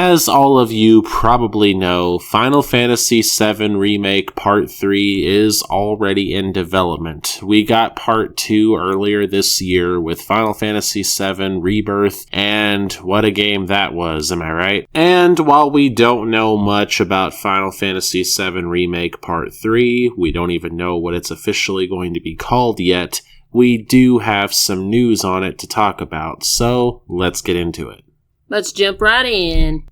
As all of you probably know, Final Fantasy VII Remake Part 3 is already in development. We got Part 2 earlier this year with Final Fantasy VII Rebirth, and what a game that was, am I right? And while we don't know much about Final Fantasy VII Remake Part 3, we don't even know what it's officially going to be called yet, we do have some news on it to talk about, so let's get into it. Let's jump right in.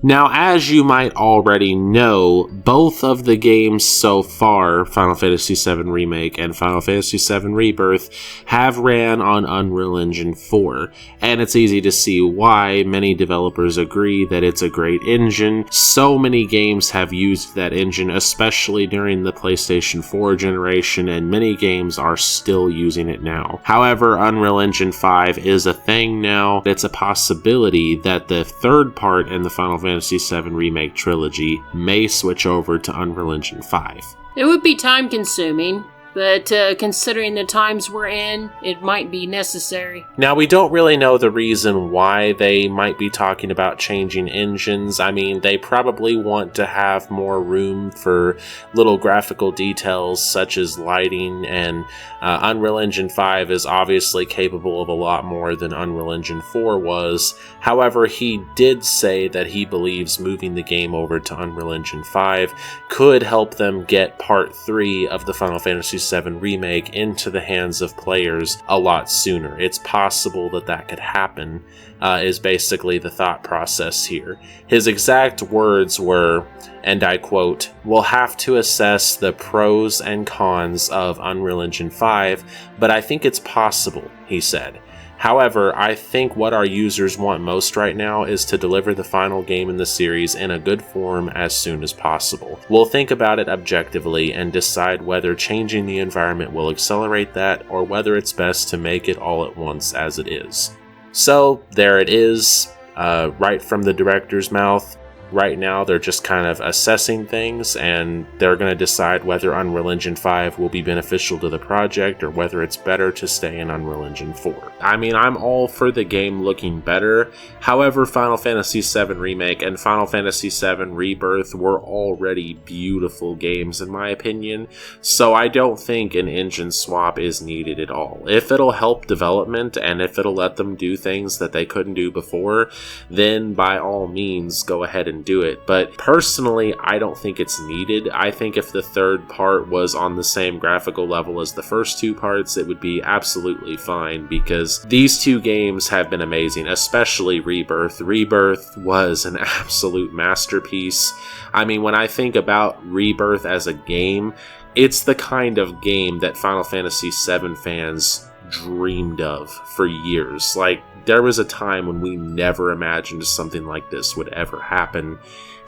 Now, as you might already know, both of the games so far, Final Fantasy VII Remake and Final Fantasy VII Rebirth, have ran on Unreal Engine 4, and it's easy to see why. Many developers agree that it's a great engine. So many games have used that engine, especially during the PlayStation 4 generation, and many games are still using it now. However, Unreal Engine 5 is a thing now. It's a possibility that the third part in the Final Fantasy VII Remake trilogy may switch over to Unreal Engine 5. It would be time consuming, but considering the times we're in, it might be necessary. Now, we don't really know the reason why they might be talking about changing engines. I mean, they probably want to have more room for little graphical details such as lighting, and Unreal Engine 5 is obviously capable of a lot more than Unreal Engine 4 was. However, he did say that he believes moving the game over to Unreal Engine 5 could help them get Part 3 of the Final Fantasy VII Remake into the hands of players a lot sooner. It's possible that that could happen, is basically the thought process here. His exact words were, and I quote, "We'll have to assess the pros and cons of Unreal Engine 5, but I think it's possible," he said. However, I think what our users want most right now is to deliver the final game in the series in a good form as soon as possible. We'll think about it objectively and decide whether changing the environment will accelerate that or whether it's best to make it all at once as it is. So, there it is, right from the director's mouth. Right now, they're just kind of assessing things, and they're going to decide whether Unreal Engine 5 will be beneficial to the project or whether it's better to stay in Unreal Engine 4. I mean, I'm all for the game looking better. However, Final Fantasy VII Remake and Final Fantasy VII Rebirth were already beautiful games, in my opinion, so I don't think an engine swap is needed at all. If it'll help development, and if it'll let them do things that they couldn't do before, then by all means, go ahead and do it. But personally, I don't think it's needed. I think if the third part was on the same graphical level as the first two parts, it would be absolutely fine, because these two games have been amazing, especially Rebirth. Rebirth was an absolute masterpiece. I mean, when I think about Rebirth as a game, it's the kind of game that Final Fantasy VII fans dreamed of for years. Like, there was a time when we never imagined something like this would ever happen,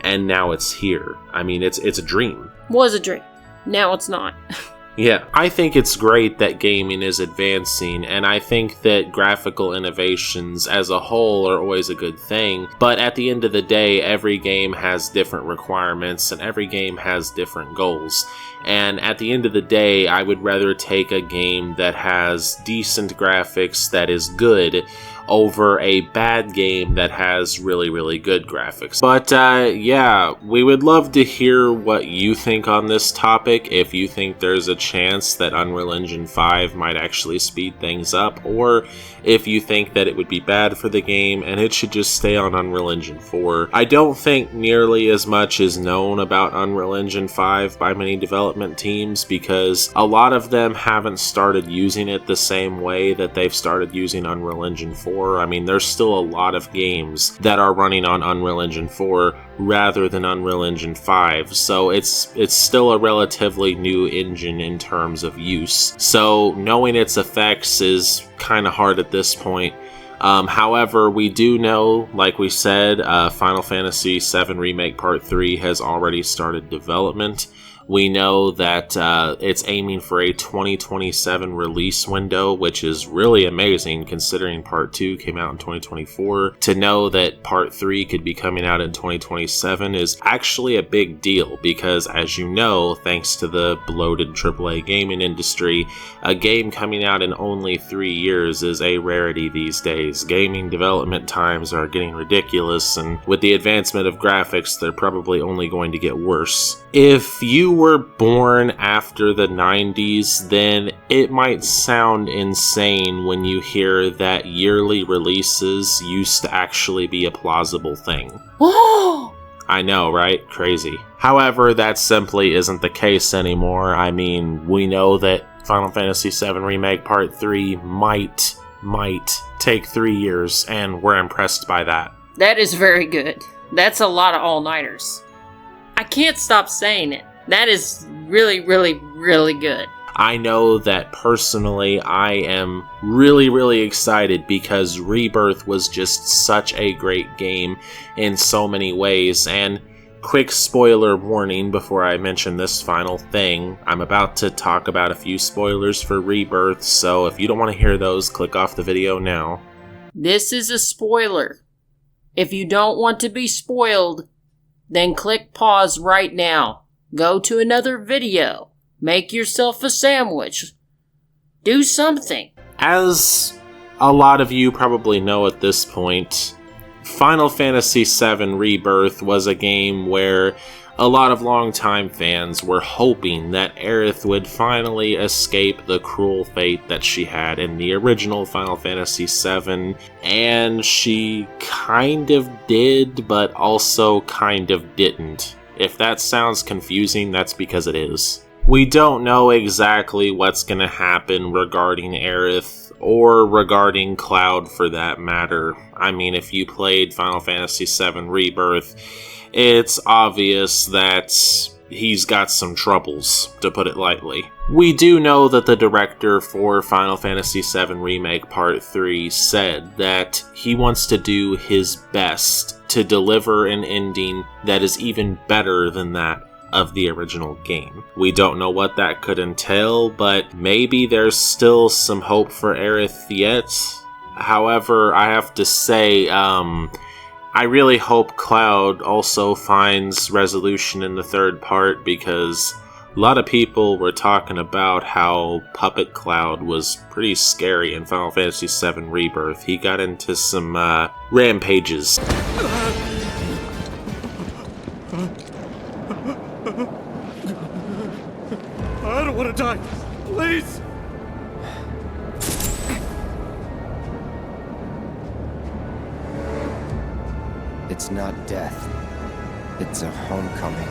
and now it's here. I mean, it's a dream. Was a dream. Now it's not. Yeah, I think it's great that gaming is advancing, and I think that graphical innovations as a whole are always a good thing, but at the end of the day, every game has different requirements, and every game has different goals. And at the end of the day, I would rather take a game that has decent graphics that is good over a bad game that has really, really good graphics. But yeah, we would love to hear what you think on this topic, if you think there's a chance that Unreal Engine 5 might actually speed things up, or if you think that it would be bad for the game and it should just stay on Unreal Engine 4. I don't think nearly as much is known about Unreal Engine 5 by many development teams, because a lot of them haven't started using it the same way that they've started using Unreal Engine 4. I mean, there's still a lot of games that are running on Unreal Engine 4 rather than Unreal Engine 5, so it's still a relatively new engine in terms of use. So knowing its effects is kind of hard at this point. However, we do know, like we said, Final Fantasy VII Remake Part 3 has already started development. We know that it's aiming for a 2027 release window, which is really amazing considering Part 2 came out in 2024. To know that Part 3 could be coming out in 2027 is actually a big deal because, as you know, thanks to the bloated AAA gaming industry, a game coming out in only 3 years is a rarity these days. Gaming development times are getting ridiculous, and with the advancement of graphics, they're probably only going to get worse. If you were born after the 90s, then it might sound insane when you hear that yearly releases used to actually be a plausible thing. Whoa! I know, right? Crazy. However, that simply isn't the case anymore. I mean, we know that Final Fantasy VII Remake Part 3 might take 3 years, and we're impressed by that. That is very good. That's a lot of all-nighters. I can't stop saying it. That is really, really, really good. I know that personally I am really, really excited because Rebirth was just such a great game in so many ways. And quick spoiler warning before I mention this final thing, I'm about to talk about a few spoilers for Rebirth, so if you don't want to hear those, click off the video now. This is a spoiler. If you don't want to be spoiled, then click pause right now. Go to another video. Make yourself a sandwich. Do something. As a lot of you probably know at this point, Final Fantasy VII Rebirth was a game where a lot of longtime fans were hoping that Aerith would finally escape the cruel fate that she had in the original Final Fantasy VII, and she kind of did, but also kind of didn't. If that sounds confusing, that's because it is. We don't know exactly what's going to happen regarding Aerith, or regarding Cloud for that matter. I mean, if you played Final Fantasy VII Rebirth, it's obvious that he's got some troubles, to put it lightly. We do know that the director for Final Fantasy VII Remake Part 3 said that he wants to do his best to deliver an ending that is even better than that of the original game. We don't know what that could entail, but maybe there's still some hope for Aerith yet. However, I have to say, I really hope Cloud also finds resolution in the third part, because a lot of people were talking about how Puppet Cloud was pretty scary in Final Fantasy VII Rebirth. He got into some rampages. I don't want to die. Please. It's not death. It's a homecoming.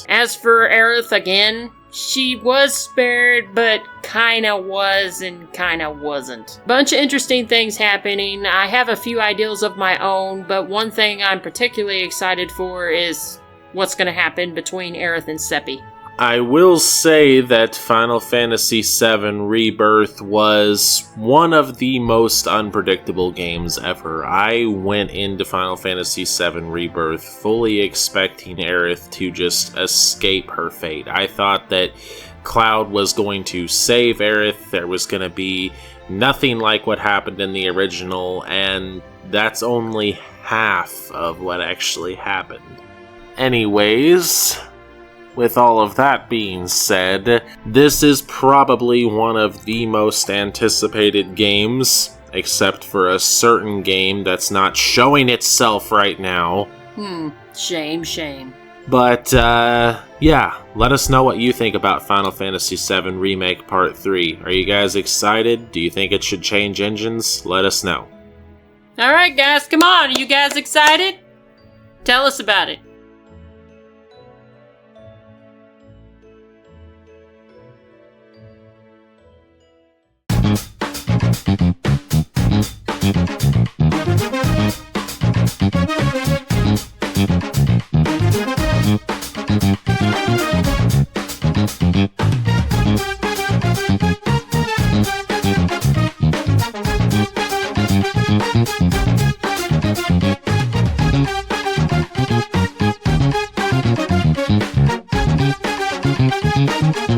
As for Aerith again, she was spared, but kinda was and kinda wasn't. Bunch of interesting things happening. I have a few ideas of my own, but one thing I'm particularly excited for is what's gonna happen between Aerith and Seppi. I will say that Final Fantasy VII Rebirth was one of the most unpredictable games ever. I went into Final Fantasy VII Rebirth fully expecting Aerith to just escape her fate. I thought that Cloud was going to save Aerith, there was going to be nothing like what happened in the original, and that's only half of what actually happened. Anyways, with all of that being said, this is probably one of the most anticipated games, except for a certain game that's not showing itself right now. Shame. But, yeah, let us know what you think about Final Fantasy VII Remake Part 3. Are you guys excited? Do you think it should change engines? Let us know. Alright guys, come on, are you guys excited? Tell us about it. Bye.